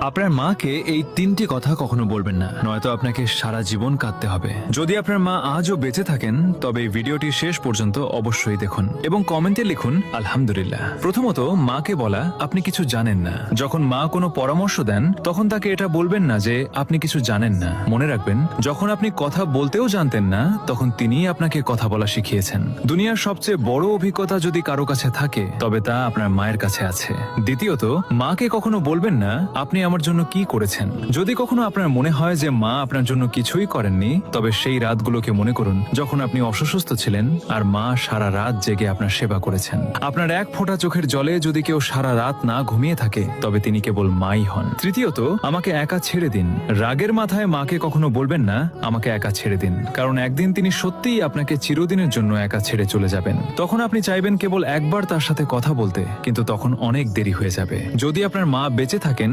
আপনার মাকে এই তিনটি কথা কখনো বলবেন না, নয়তো আপনাকে সারা জীবন কাঁদতে হবে। যদি আপনার মা আজও বেঁচে থাকেন তবে এই ভিডিওটি শেষ পর্যন্ত অবশ্যই দেখুন এবং কমেন্টে লিখুন আলহামদুলিল্লাহ। প্রথমত, মাকে বলা আপনি কিছু জানেন না। যখন মা কোনো পরামর্শ দেন তখন তাকে এটা বলবেন না যে আপনি কিছু জানেন না। মনে রাখবেন, যখন আপনি কথা বলতেও জানতেন না তখন তিনিই আপনাকে কথা বলা শিখিয়েছেন। দুনিয়ার সবচেয়ে বড় অভিজ্ঞতা যদি কারো কাছে থাকে তবে তা আপনার মায়ের কাছে আছে। দ্বিতীয়ত, মাকে কখনো বলবেন না আপনি আমার জন্য কি করেছেন। যদি কখনো আপনার মনে হয় যে মা আপনার জন্য কিছুই করেননি, তবে সেই রাতগুলোকে মনে করুন যখন আপনি অসুস্থ ছিলেন আর মা সারা রাত জেগে আপনার সেবা করেছেন। আপনার এক ফোঁটা চোখের জলে যদি কেউ সারা রাত না ঘুমিয়ে থাকে তবে তিনি কেবল মাই হন। তৃতীয়ত, আমাকে একা ছেড়ে দিন। রাগের মাথায় মাকে কখনো বলবেন না আমাকে একা ছেড়ে দিন, কারণ একদিন তিনি সত্যিই আপনাকে চিরদিনের জন্য একা ছেড়ে চলে যাবেন। তখন আপনি চাইবেন কেবল একবার তার সাথে কথা বলতে, কিন্তু তখন অনেক দেরি হয়ে যাবে। যদি আপনার মা বেঁচে থাকেন